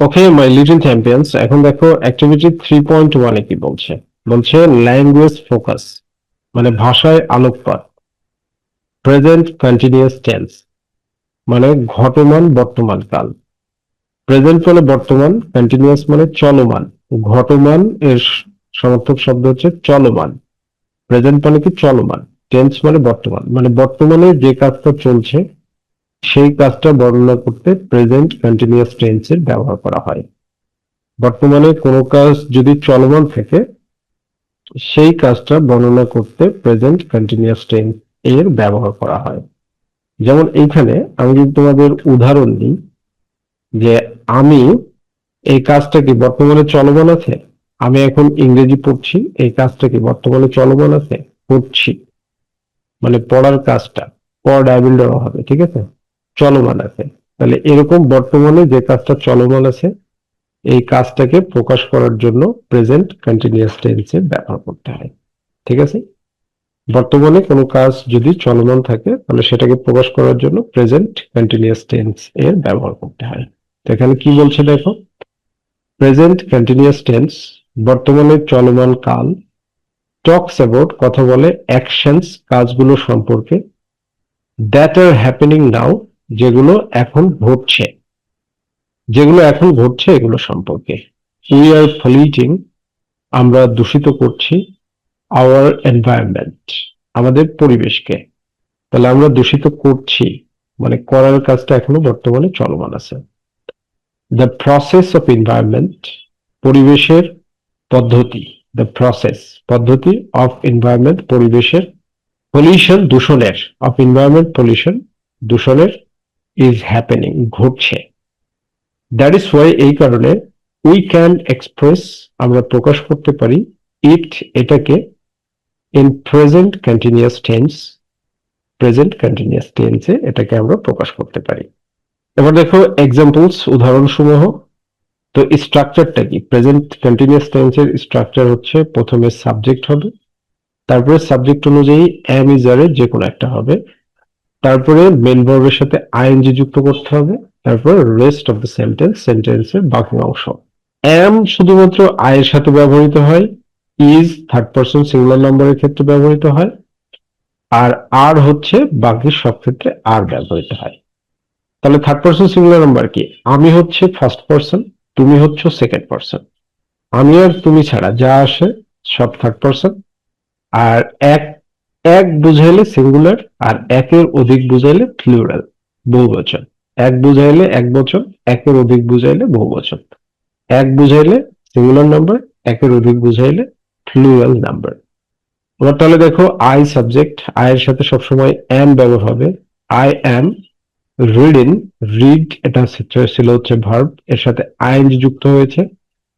Okay my little champions, এখন দেখো activity 3.1 কি বলছে। বলছে ল্যাঙ্গুয়েজ ফোকাস, মানে ভাষায় আলোকপাত। প্রেজেন্ট কন্টিনিউয়াস টেন্স, মানে ঘটমান বর্তমান কাল। প্রেজেন্ট মানে বর্তমান, কন্টিনিউয়াস মানে চলমান। ঘটমান এর সমার্থক শব্দ হচ্ছে চলমান। প্রেজেন্ট মানে কি চলমান, টেন্স মানে বর্তমান, মানে বর্তমানে যে কাজটা চলছে সেই কাজটা বর্ণনা করতে প্রেজেন্ট কন্টিনিউয়াস টেন্সের ব্যবহার করা হয়। বর্তমানে কোনো কাজ যদি চলমান থাকে সেই কাজটা বর্ণনা করতে প্রেজেন্ট কন্টিনিউয়াস টেন্স এর ব্যবহার করা হয়। যেমন এইখানে আমি যদি তোমাদের উদাহরণ দিই যে আমি, এই কাজটা কি বর্তমানে চলমান আছে? আমি এখন ইংরেজি পড়ছি, এই কাজটা কি বর্তমানে চলমান আছে? পড়ছি, মানে পড়ার কাজটা পড় ডাবিল হবে, ঠিক আছে, চলমান আছে। তাহলে এরকম বর্তমানে যে কাজটা চলমান আছে এই কাজটাকে প্রকাশ করার জন্য প্রেজেন্ট কন্টিনিউয়াস টেন্সের ব্যবহার করতে হয়। ঠিক আছে, বর্তমানে কোনো কাজ যদি চলমান থাকে তাহলে সেটাকে প্রকাশ করার জন্য প্রেজেন্ট কন্টিনিউয়াস টেন্স এর ব্যবহার করতে হয়। তো এখানে কি বলছে দেখো, প্রেজেন্ট কন্টিনিউয়াস টেন্স বর্তমানে চলমান কাল, টক্স অ্যাবাউট কথা বলে, অ্যাকশনস কাজগুলো সম্পর্কে, দ্যাট আর হ্যাপেনিং নাও যেগুলো এখন ঘটছে, যেগুলো এখন ঘটছে এগুলো সম্পর্কে। উই আর পলিউটিং আমরা দূষিত করছি, আওয়ার এনভায়রনমেন্ট আমাদের পরিবেশকে। তাহলে আমরা দূষিত করছি মানে করার কাজটা এখনো বর্তমানে চলমান আছে। দ্য প্রসেস অফ এনভায়রনমেন্ট পরিবেশের পদ্ধতি, দ্য প্রসেস পদ্ধতি অফ এনভায়রনমেন্ট পরিবেশের, পলিউশন দূষণের, অফ এনভায়রনমেন্ট পলিউশন দূষণের, ইজ হ্যাপেনিং ঘটছে। দ্যাট ইজ ওয়াই এই কারণে, উই ক্যান এক্সপ্রেস আমরা প্রকাশ করতে পারি, ইট এটাকে, in present continuous tense present continuous টেন্সে এটাকে আমরা প্রকাশ করতে পারি। এবার দেখো এক্সাম্পলস উদাহরণ সমূহ। তো স্ট্রাকচারটা কি, প্রেজেন্ট কন্টিনিউয়াস টেন্সের স্ট্রাকচার হচ্ছে প্রথমে সাবজেক্ট হবে, তারপরে সাবজেক্ট অনুযায়ী এম ইজ আর যে কোনো একটা হবে, তারপরে মেন ভার্বের সাথে আইএনজি যুক্ত করতে হবে, তারপর রেস্ট অফ দ্য সেন্টেন্স সেন্টেন্সের বাকি অংশ। এম শুধুমাত্র আই এর সাথে ব্যবহৃত হয়, ইজ থার্ড পারসন সিঙ্গুলার নাম্বারের ক্ষেত্রে ব্যবহৃত হয়, আর আর হচ্ছে বাকি সব ক্ষেত্রে আর ব্যবহৃত হয়। তাহলে থার্ড পারসন সিঙ্গুলার নাম্বার কি, আমি হচ্ছে ফার্স্ট পারসন, তুমি হচ্ছে সেকেন্ড পারসন। আমি আর তুমি ছাড়া যা আসে সব থার্ড পারসন। আর এক, এক বুঝাইলে সিঙ্গুলার, আর একের অধিক বুঝাইলে প্লুরাল বহুবচন। এক বুঝাইলে এক বচন, একের অধিক বুঝাইলে বহুবচন। এক বুঝাইলে সিঙ্গুলার নাম্বার, একের অধিক বুঝাইলে প্লুরাল নাম্বার। এবার তাহলে দেখো আই সাবজেক্ট, আই এর সাথে সবসময় এম ব্যবহার হবে। আই এম রিডিং, রিড এটা ছিল হচ্ছে ভার্ব, এর সাথে আইএনজি যুক্ত হয়েছে।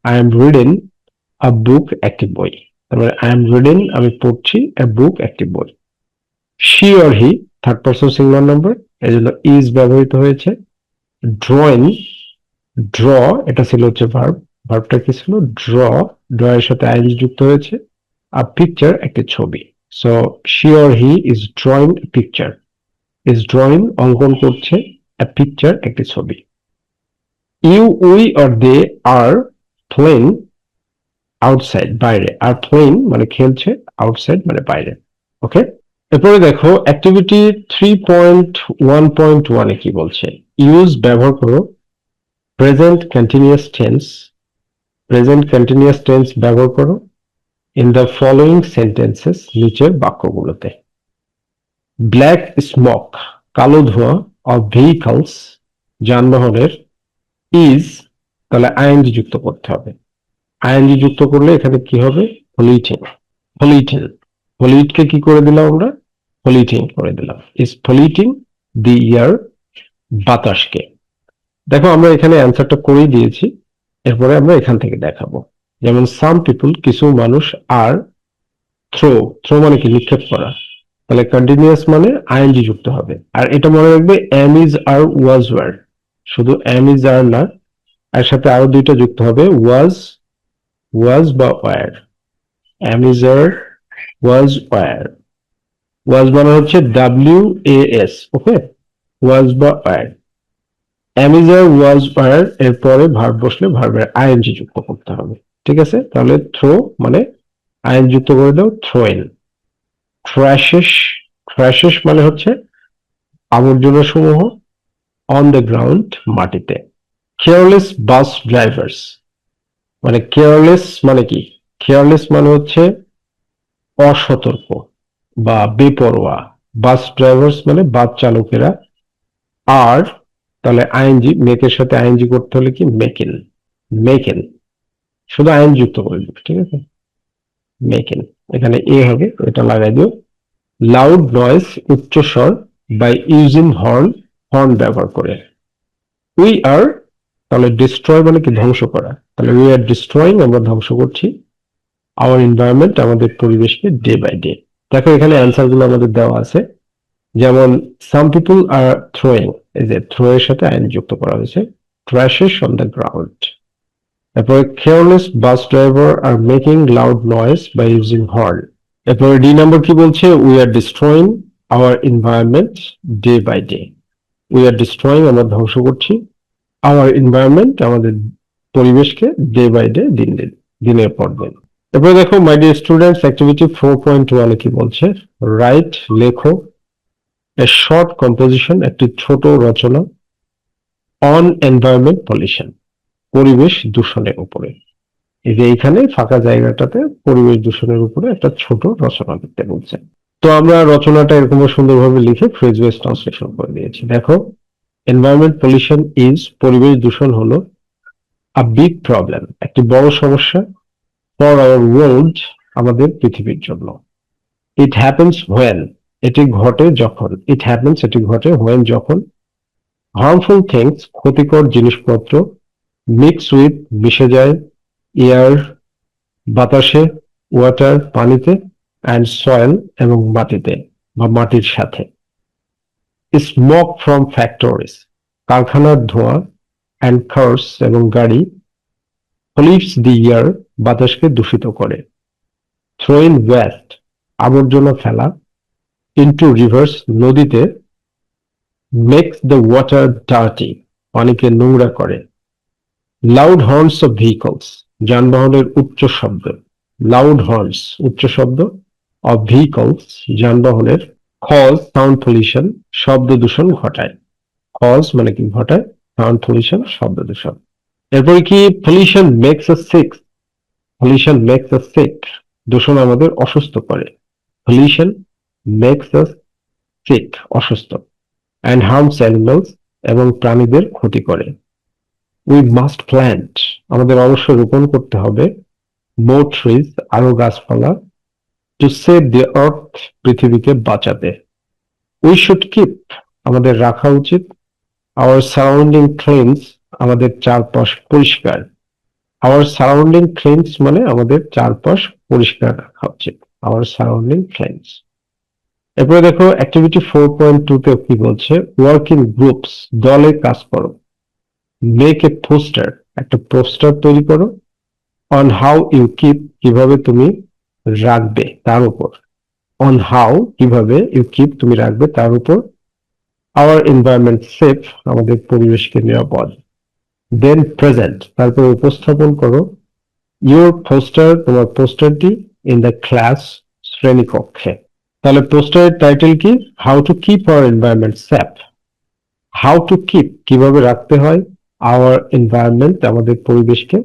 আই এম রিডিং আ বুক একটি বই, তারপরে আই এম রিডিং আমি পড়ছি, এ বুক একটি বই। She or he third person singular number, এর জন্য ইজ ব্যবহৃত হয়েছে। ড্রয়িং, ড্র এটা ছিল হচ্ছে ভার্ব, ভার্বটা কি ছিল ড্র, ড্র এর সাথে আইএনজি যুক্ত হয়েছে। আর পিকচার একটি ছবি। So she or he is drawing picture, is drawing অঙ্কন করছে, a picture একটি ছবি। You we or they are playing outside বাইরে, আর প্লেইং মানে খেলছে, আউটসাইড মানে বাইরে। ওকে, এরপরে দেখো অ্যাক্টিভিটি 3.1.1 কি বলছে, ইউজ ব্যবহার করো present continuous tense, present continuous tense ব্যবহার করো ইন দ্য ফলোইং সেন্টেন্সেস নিচের বাক্যগুলোতে। ব্ল্যাক স্মোক কালো ধোঁয়া, অফ ভেহিকলস যানবাহনের, ইজ তাহলে আইএনজি যুক্ত করতে হবে। আইএনজি যুক্ত করলে এখানে কি হবে, পলিউটিং, পলিউটিং, পলিউটকে কি করে দিলাম আমরা, পলিউটিং করে দিলাম, ইজ পলিউটিং দি ইয়ার বাতাসকে। দেখো আমরা এখানে অ্যান্সারটা করেই দিয়েছি, এরপরে আমরা এখান থেকে দেখাবো। যেমন সাম পিপুল কিছু মানুষ, আর থ্রো, থ্রো মানে কি নিক্ষেপ করা, তাহলে কন্টিনিউয়াস মানে আইএনজি যুক্ত হবে। আর এটা মনে রাখবে am is are was were, শুধু এম ইজ আর না, এর সাথে আরো দুইটা যুক্ত হবে, ওয়াজ, ওয়াজ বা were. Am is are, was were. Was মানে হচ্ছে ডাব্লিউ এ এস, ওকে, ওয়াজ বা ওয়ার। অ্যামিজার ওয়াজ ওয়ার এর পরে ভার্ব বসলে ভার্বের আইএনজি যুক্ত করতে হবে। ঠিক আছে, তাহলে থ্রো মানে আইএন যুক্ত করে দাও, থ্রোইন। ট্র্যাশেস, ট্র্যাশেস মানে হচ্ছে আবর্জনা সমূহ, অন দ্য গ্রাউন্ড মাটিতে। কেয়ারলেস বাস ড্রাইভার্স, মানে কেয়ারলেস মানে কি? কেয়ারলেস মানে হচ্ছে অসতর্ক বা বেপরোয়া। বাস ড্রাইভার্স মানে বাস চালকেরা। আর তাহলে আইএনজি, মেকের সাথে আইএনজি করতে হলে কি? মেকেন, মেকেন, শুধু আইন যুক্ত করে দিবে। ঠিক আছে, মেকেন, এখানে এ হবে, এটা লাগাই দিও। লাউড নয়েজ, উচ্চস্বর, বাই ইউজিং হর্ন, হর্ন ব্যবহার করে। উই আর, তাহলে ডিস্ট্রয় মানে কি? ধ্বংস করা। তাহলে উই আর ডিস্ট্রয়িং, আমরা ধ্বংস করছি, আওয়ার এনভায়রনমেন্ট, আমাদের পরিবেশকে, ডে বাই ডে। দেখো এখানে অ্যান্সার গুলো আমাদের দেওয়া আছে। যেমন সাম পিপল আর থ্রোয়িং, এই যে থ্রো এর সাথে আইন যুক্ত করা হয়েছে, ট্র্যাশেস অন দ্য গ্রাউন্ড। তারপরে careless bus driver are making loud noise by using horn. এরপরে ডি নাম্বার কি বলছে? We are destroying our environment day by day. We are destroying, আমরা ধ্বংস করছি, আওয়ার এনভায়রনমেন্ট, আমাদের পরিবেশকে, ডে বাই ডে, দিন দিন, দিনের পর দিন। এরপরে দেখো মাই ডিয়ার স্টুডেন্টস, অ্যাক্টিভিটি 4.1 কি বলছে? রাইট, লেখো, এ শর্ট কম্পোজিশন, একটি ছোট রচনা, অন এনভায়রনমেন্ট পলিউশন, পরিবেশ দূষণের উপরে। এই যে এইখানে ফাঁকা জায়গাটাতে পরিবেশ দূষণের উপরে একটা ছোট রচনা লিখতে বলছে। তো আমরা রচনাটা এরকম সুন্দরভাবে লিখে ফ্রেজ ওয়াইজ ট্রান্সলেশন করে দিয়েছি। দেখো, এনভায়রনমেন্ট পলিউশন ইজ, পরিবেশ দূষণ হলো, আ বিগ প্রবলেম, একটি বড় সমস্যা, ফর আওয়ার ওয়ার্ল্ড, আমাদের পৃথিবীর জন্য। ইট হ্যাপেন্স হোয়েন, এটি ঘটে যখন। ইট হ্যাপেন্স, এটি ঘটে, হোয়েন, যখন। হার্মফুল থিংস, ক্ষতিকর জিনিসপত্র, মিক্স উইথ, মিশে যায়, এয়ার, বাতাসে, ওয়াটার, পানিতে, অ্যান্ড সয়েল, এবং মাটিতে বা মাটির সাথে। স্মোক ফ্রম ফ্যাক্টরিজ, কারখানার ধোঁয়া, অ্যান্ড কার্স, এবং গাড়ি, পলিউটস দি এয়ার, বাতাসকে দূষিত করে। থ্রোইন ওয়েস্ট, আবর্জনা ফেলা, ইনটু রিভার্স, নদীতে, মেক্স দ্য ওয়াটার ডার্টি, পানিকে নোংরা করে। লাউড হর্নস অফ ভেহিকলস, যানবাহনের উচ্চ শব্দ। লাউড হর্নস, উচ্চ শব্দ, অফ ভেহিকলস, যানবাহনের, কজ সাউন্ড পলিউশন, শব্দ দূষণ ঘটায়। কজ মানে কি? ঘটায়। সাউন্ড পলিউশন, শব্দ দূষণ। এরপরে কি? Pollution makes us sick, pollution makes us sick, দূষণ আমাদের অসুস্থ করে। পলিউশন মেক্স আস সিক, অসুস্থ। অ্যান্ড হার্মস অ্যানিমালস, এবং প্রাণীদের ক্ষতি করে। উই মাস্ট প্ল্যান্ট, আমাদের অবশ্যই রোপণ করতে হবে, মোর ট্রিজ, আরো গাছপালা, টু সেভ দি আর্থ, পৃথিবীকে বাঁচাতে। উই শুড কিপ, আমাদের রাখা উচিত, আওয়ার সারাউন্ডিং ক্লিনস, আমাদের চারপাশ পরিষ্কার। আওয়ার সারাউন্ডিং ক্লিনস মানে আমাদের চারপাশ পরিষ্কার রাখা উচিত, আওয়ার সারাউন্ডিং ক্লিনস। এরপরে দেখো অ্যাক্টিভিটি 4.2 তে কি বলছে? ওয়ার্ক ইন গ্রুপস, দলে কাজ করো। মেক এ পোস্টার, একটা পোস্টার তৈরি করো, অন হাউ ইউ কিপ, কিভাবে তুমি রাখবে তার উপর। অন হাউ, কিভাবে, ইউ কিপ, তুমি রাখবে তার উপর, আওয়ার এনভায়রনমেন্ট সেফ, আমাদের পরিবেশকে নিরাপদ। দেন প্রেজেন্ট, তারপর উপস্থাপন করো, ইউর পোস্টার, তোমার পোস্টারটি, ইন দ্য ক্লাস, শ্রেণীকক্ষে। তাহলে পোস্টারের টাইটেল কি? How to keep our environment safe. How to keep, কিভাবে রাখতে হয়, আওয়ার এনভায়রনমেন্ট, আমাদের পরিবেশকে,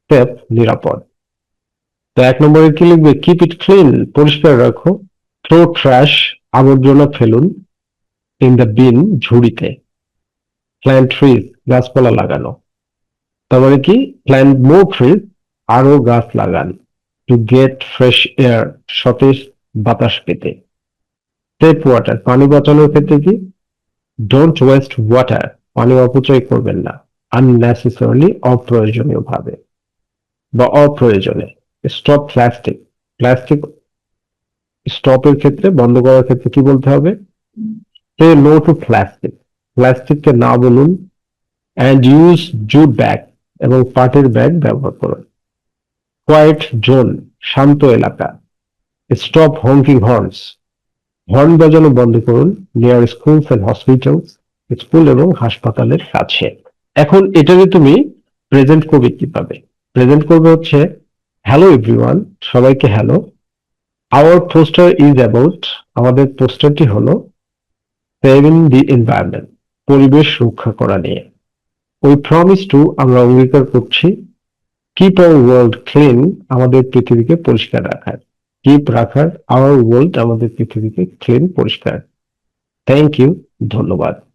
সেফ, নিরাপদ। তো 1 নম্বরে কি লিখবে? কিপ ইট ক্লিন, পরিষ্কার রাখো। থ্রো ট্র্যাশ, আবর্জনা ফেলুন, ইন দ্য বিন, ঝুড়িতে। প্ল্যান্ট ট্রিজ, গাছপালা লাগানো। তার মানে কি? প্ল্যান্ট মোর ট্রিজ, আরো গাছ লাগান। টু গেট ফ্রেশ এয়ার, সতেজ বাতাস পেতে। সেভ ওয়াটার, পানি বাঁচানোর ক্ষেত্রে কি? ডোন্ট ওয়েস্ট ওয়াটার, পানি অপচয় করবেন না, আননেসেসারিলি, অপ্রয়োজনীয় ভাবে বা অপ্রয়োজনে। স্টপ প্লাস্টিক, প্লাস্টিক স্টপের ক্ষেত্রে, বন্ধ করার ক্ষেত্রে কি বলতে হবে? সে নো টু প্লাস্টিক, প্লাস্টিককে না বলুন। অ্যান্ড ইউজ জুট ব্যাগ, এবং পাটের ব্যাগ ব্যবহার করুন। কোয়াইট জোন, শান্ত এলাকা। স্টপ হংকিং হর্নস, হর্ন বাজানো বন্ধ করুন, near schools and hospitals, school এবং হাসপাতালের কাছে। এখন এটাকে তুমি প্রেজেন্ট করবে কিভাবে? প্রেজেন্ট করবে হচ্ছে হ্যালো এভরিওয়ান, সবাইকে hello. Our poster is about, আমাদের পোস্টারটি হলো সেভিং দি এনভায়রনমেন্ট, পরিবেশ রক্ষা করা নিয়ে। উই প্রমিস টু, আমরা অঙ্গীকার করছি, কিপ আওয়ার ওয়ার্ল্ড ক্লিন, আমাদের পৃথিবীকে পরিষ্কার রাখার। কিপ রাখার, আওয়ার ওয়ার্ল্ড, আমাদের পৃথিবীকে ক্লিন, পরিষ্কার। থ্যাংক ইউ, ধন্যবাদ।